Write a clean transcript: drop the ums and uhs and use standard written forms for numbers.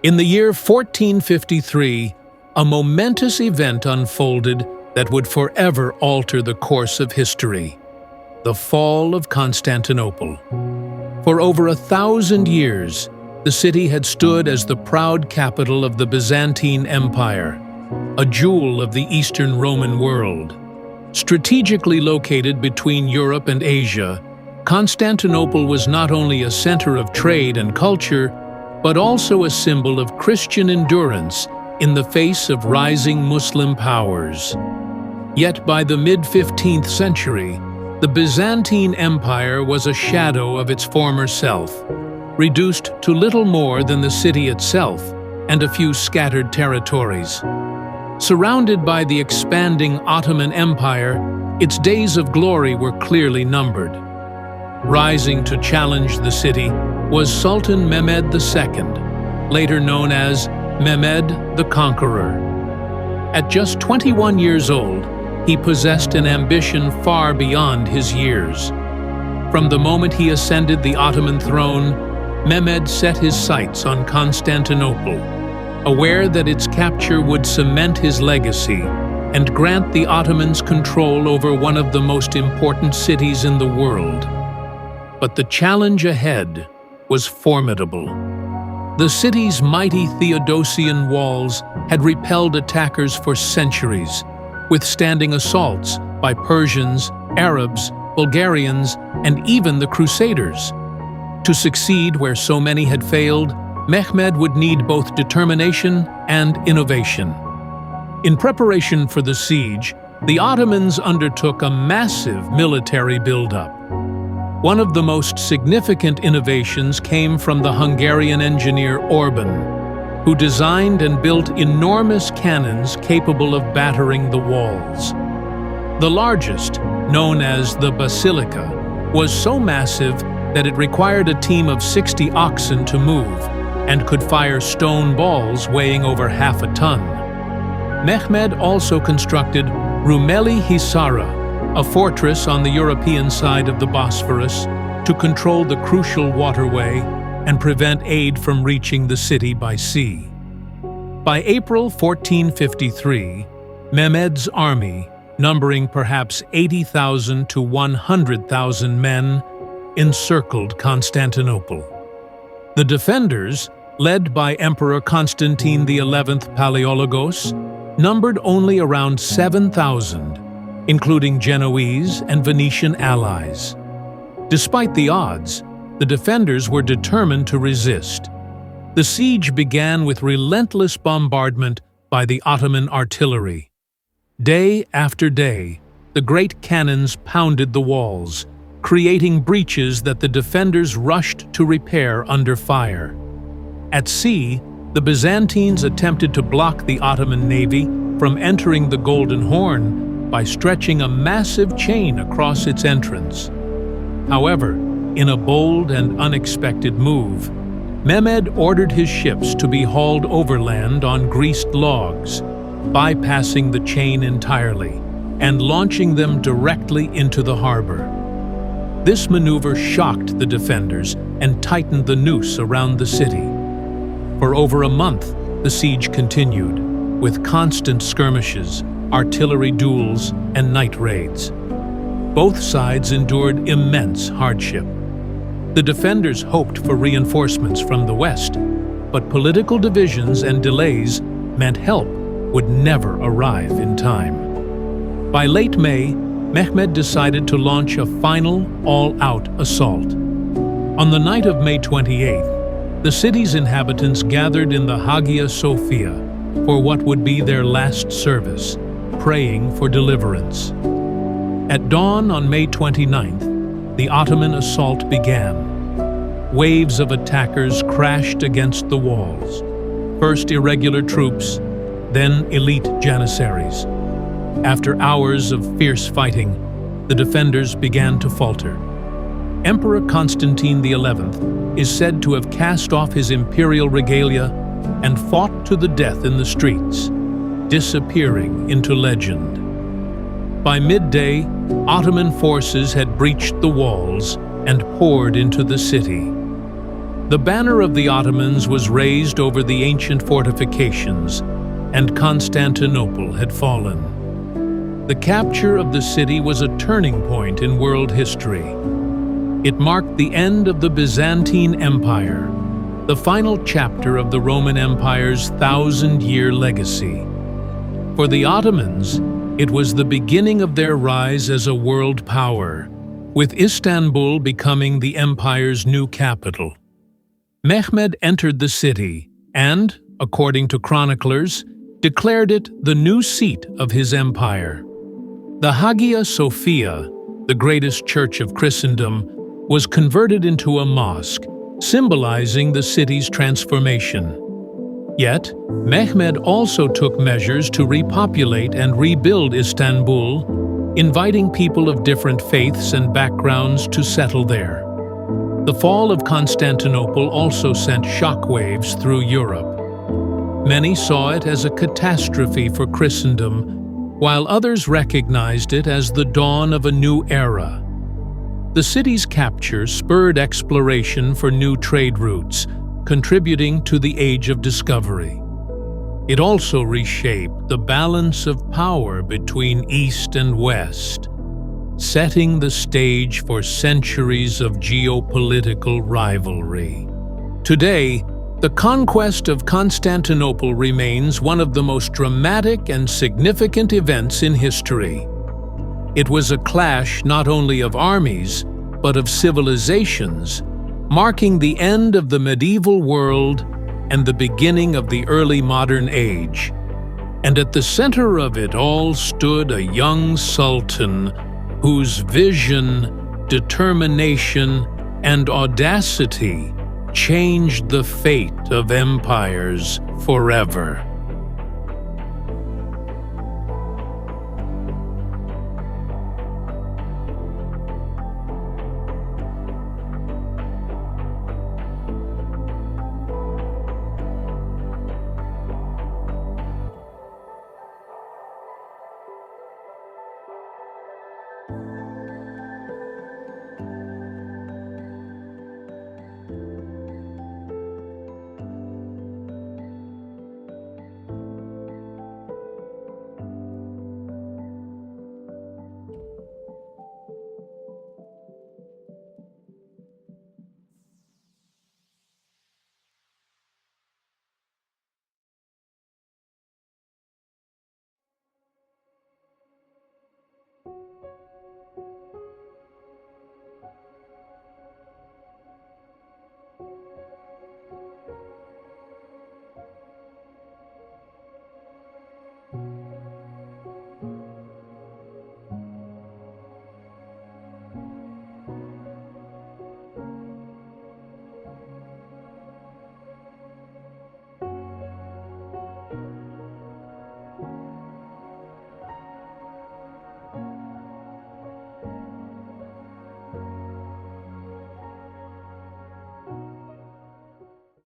In the year 1453, a momentous event unfolded that would forever alter the course of history: the Fall of Constantinople. For over 1,000 years, the city had stood as the proud capital of the Byzantine Empire, a jewel of the Eastern Roman world. Strategically located between Europe and Asia, Constantinople was not only a center of trade and culture, but also a symbol of Christian endurance in the face of rising Muslim powers. Yet by the mid-15th century, the Byzantine Empire was a shadow of its former self, reduced to little more than the city itself and a few scattered territories. Surrounded by the expanding Ottoman Empire, its days of glory were clearly numbered. Rising to challenge the city was Sultan Mehmed II, later known as Mehmed the Conqueror. At just 21 years old, he possessed an ambition far beyond his years. From the moment he ascended the Ottoman throne, Mehmed set his sights on Constantinople, aware that its capture would cement his legacy and grant the Ottomans control over one of the most important cities in the world. But the challenge ahead was formidable. The city's mighty Theodosian walls had repelled attackers for centuries, withstanding assaults by Persians, Arabs, Bulgarians, and even the Crusaders. To succeed where so many had failed, Mehmed would need both determination and innovation. In preparation for the siege, the Ottomans undertook a massive military buildup. One of the most significant innovations came from the Hungarian engineer Orban, who designed and built enormous cannons capable of battering the walls. The largest, known as the Basilica, was so massive that it required a team of 60 oxen to move and could fire stone balls weighing over half a ton. Mehmed also constructed Rumeli Hisara, a fortress on the European side of the Bosphorus, to control the crucial waterway and prevent aid from reaching the city by sea. By April 1453, Mehmed's army, numbering perhaps 80,000 to 100,000 men, encircled Constantinople. The defenders, led by Emperor Constantine XI Palaiologos, numbered only around 7,000, including Genoese and Venetian allies. Despite the odds, the defenders were determined to resist. The siege began with relentless bombardment by the Ottoman artillery. Day after day, the great cannons pounded the walls, creating breaches that the defenders rushed to repair under fire. At sea, the Byzantines attempted to block the Ottoman navy from entering the Golden Horn by stretching a massive chain across its entrance. However, in a bold and unexpected move, Mehmed ordered his ships to be hauled overland on greased logs, bypassing the chain entirely and launching them directly into the harbor. This maneuver shocked the defenders and tightened the noose around the city. For over a month, the siege continued, with constant skirmishes, artillery duels, and night raids. Both sides endured immense hardship. The defenders hoped for reinforcements from the west, but political divisions and delays meant help would never arrive in time. By late May, Mehmed decided to launch a final, all-out assault. On the night of May 28th, the city's inhabitants gathered in the Hagia Sophia for what would be their last service, praying for deliverance. At dawn on May 29th, the Ottoman assault began. Waves of attackers crashed against the walls, first irregular troops, then elite janissaries. After hours of fierce fighting, the defenders began to falter. Emperor Constantine XI is said to have cast off his imperial regalia and fought to the death in the streets, disappearing into legend. By midday, Ottoman forces had breached the walls and poured into the city. The banner of the Ottomans was raised over the ancient fortifications, and Constantinople had fallen. The capture of the city was a turning point in world history. It marked the end of the Byzantine Empire, the final chapter of the Roman Empire's thousand-year legacy. For the Ottomans, it was the beginning of their rise as a world power, with Istanbul becoming the empire's new capital. Mehmed entered the city and, according to chroniclers, declared it the new seat of his empire. The Hagia Sophia, the greatest church of Christendom, was converted into a mosque, symbolizing the city's transformation. Yet, Mehmed also took measures to repopulate and rebuild Istanbul, inviting people of different faiths and backgrounds to settle there. The fall of Constantinople also sent shockwaves through Europe. Many saw it as a catastrophe for Christendom, while others recognized it as the dawn of a new era. The city's capture spurred exploration for new trade routes, contributing to the Age of Discovery. It also reshaped the balance of power between East and West, setting the stage for centuries of geopolitical rivalry. Today, the conquest of Constantinople remains one of the most dramatic and significant events in history. It was a clash not only of armies, but of civilizations, marking the end of the medieval world and the beginning of the early modern age. And at the center of it all stood a young sultan whose vision, determination, and audacity changed the fate of empires forever.